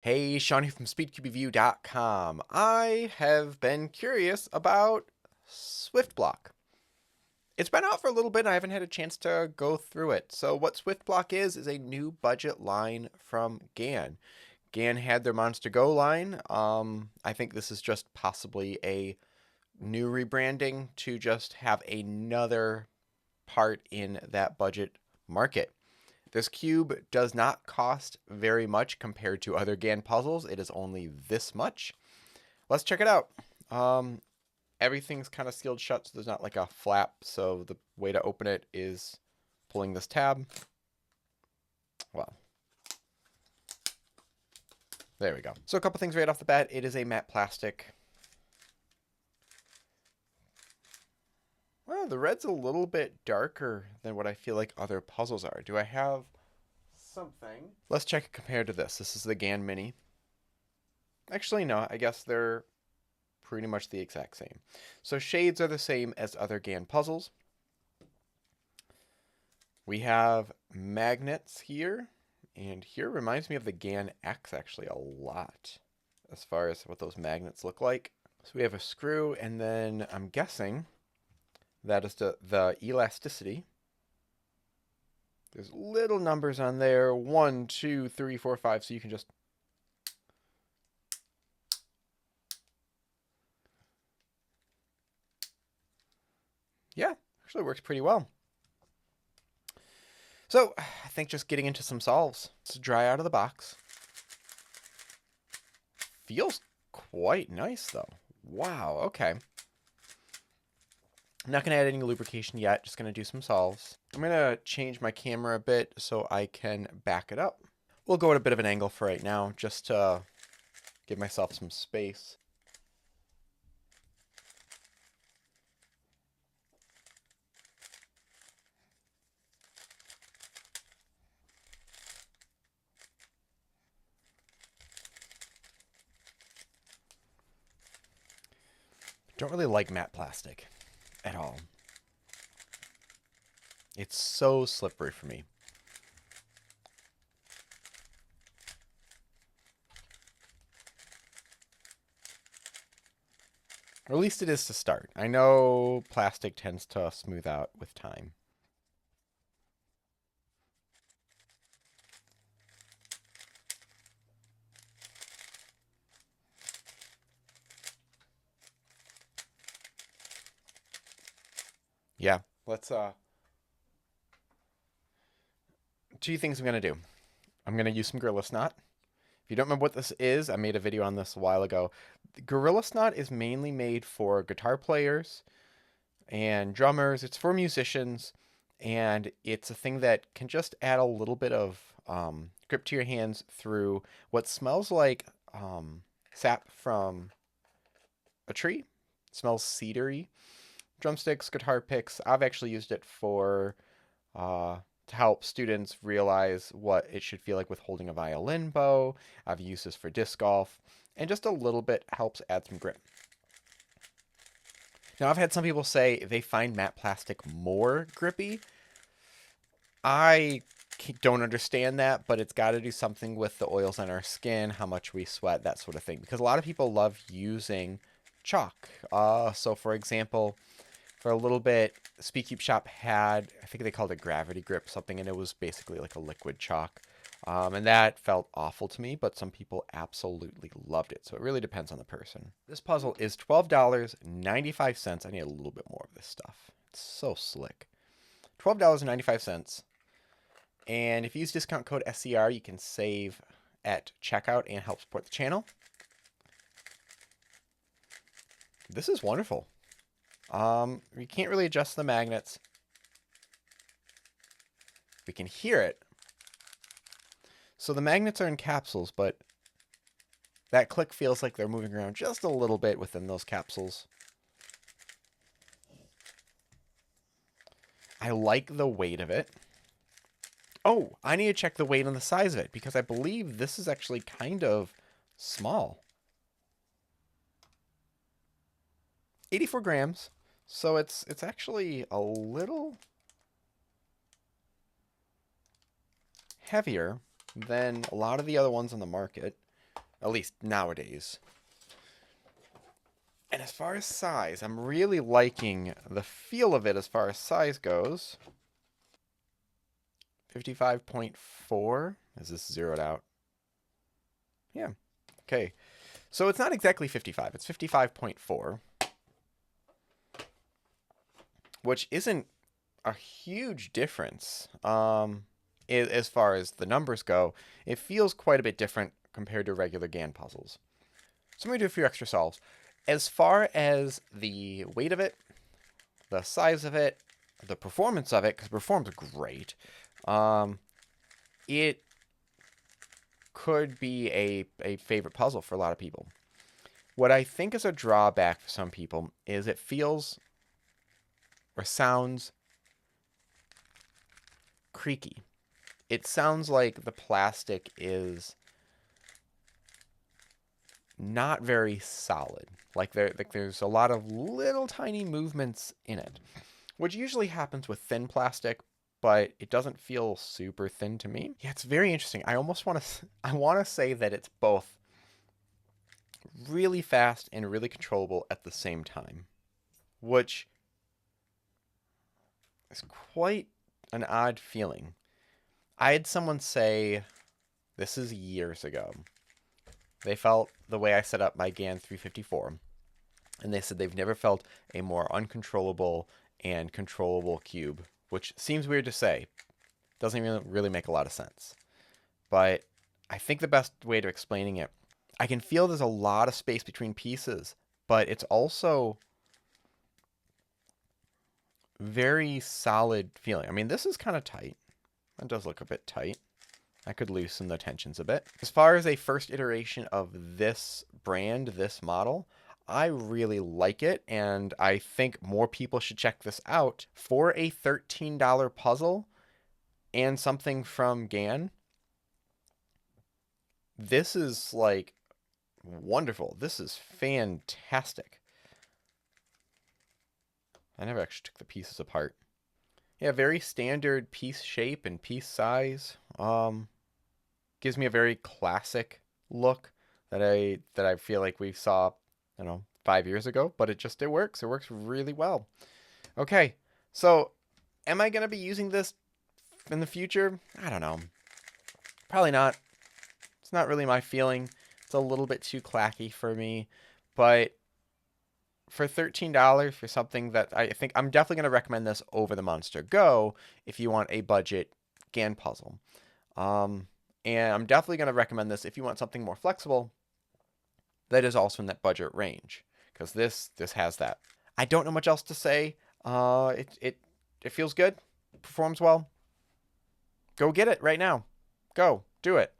Hey, Sean here from SpeedCubeReview.com. I have been curious about SwiftBlock. It's been out for a little bit and I haven't had a chance to go through it. So what SwiftBlock is a new budget line from GAN. GAN had their Monster Go line. I think this is just possibly a new rebranding to just have another part in that budget market. This cube does not cost very much compared to other GAN puzzles. It is only this much. Let's check it out. Everything's kind of sealed shut, so there's not like a flap. So the way to open it is pulling this tab. Well, there we go. So a couple things right off the bat. It is a matte plastic. Well, the red's a little bit darker than what I feel like other puzzles are. Do I have something? Let's check it compared to this. This is the GAN Mini. Actually, no, I guess they're pretty much the exact same. So shades are the same as other GAN puzzles. We have magnets here, and here reminds me of the GAN X actually a lot as far as what those magnets look like. So we have a screw, and then I'm guessing that is the elasticity. There's little numbers on there, 1, 2, 3, 4, 5, so you can just yeah, actually works pretty well. So I think just getting into some solves. It's dry out of the box. Feels quite nice though. Wow, okay. I'm not going to add any lubrication yet, just going to do some solves. I'm going to change my camera a bit so I can back it up. We'll go at a bit of an angle for right now, just to give myself some space. Don't really like matte plastic at all. It's so slippery for me. Or at least it is to start. I know plastic tends to smooth out with time. Yeah, let's two things I'm gonna do. I'm gonna use some Gorilla Snot. If you don't remember what this is, I made a video on this a while ago. Gorilla Snot is mainly made for guitar players and drummers. It's for musicians, and it's a thing that can just add a little bit of grip to your hands through what smells like sap from a tree. It smells cedary. Drumsticks, guitar picks. I've actually used it for to help students realize what it should feel like with holding a violin bow. I've used this for disc golf, and just a little bit helps add some grip. Now, I've had some people say they find matte plastic more grippy. I don't understand that, but it's got to do something with the oils on our skin, how much we sweat, that sort of thing. Because a lot of people love using chalk. So, for example, for a little bit, SpeedCubeShop had, I think they called it gravity grip something, and it was basically like a liquid chalk. And that felt awful to me, but some people absolutely loved it. So it really depends on the person. This puzzle is $12.95. I need a little bit more of this stuff. It's so slick. $12.95. And if you use discount code SCR, you can save at checkout and help support the channel. This is wonderful. We can't really adjust the magnets. We can hear it. So the magnets are in capsules, but that click feels like they're moving around just a little bit within those capsules. I like the weight of it. Oh, I need to check the weight and the size of it because I believe this is actually kind of small. 84 grams. So it's actually a little heavier than a lot of the other ones on the market. at least nowadays. And as far as size, I'm really liking the feel of it as far as size goes. 55.4. Is this zeroed out? Yeah. Okay. So it's not exactly 55. It's 55.4. Which isn't a huge difference. As far as the numbers go, it feels quite a bit different compared to regular GAN puzzles. So I'm going to do a few extra solves. As far as the weight of it, the size of it, the performance of it, because it performs great, it could be a favorite puzzle for a lot of people. What I think is a drawback for some people is it feels or sounds creaky. It sounds like the plastic is not very solid. Like there's a lot of little tiny movements in it, which usually happens with thin plastic, but it doesn't feel super thin to me. Yeah, it's very interesting. I want to say that it's both really fast and really controllable at the same time, which is quite an odd feeling. I had someone say, this is years ago, they felt the way I set up my GAN 354, and they said they've never felt a more uncontrollable and controllable cube, which seems weird to say. Doesn't even really make a lot of sense. But I think the best way to explaining it, I can feel there's a lot of space between pieces, but it's also very solid feeling. I mean, this is kind of tight. It does look a bit tight. I could loosen the tensions a bit. As far as a first iteration of this brand, this model, I really like it, and I think more people should check this out. For a $13 puzzle and something from GAN, this is like wonderful. This is fantastic. I never actually took the pieces apart. Yeah, very standard piece shape and piece size. Gives me a very classic look that I feel like we saw, 5 years ago, but it works. It works really well. Okay, so am I gonna be using this in the future? I don't know. Probably not. It's not really my feeling. It's a little bit too clacky for me, but for $13 for something that I think I'm definitely gonna recommend this over the Monster Go if you want a budget GAN puzzle. And I'm definitely going to recommend this if you want something more flexible that is also in that budget range, because this has that. I don't know much else to say. It feels good, performs well. Go get it right now. Go do it.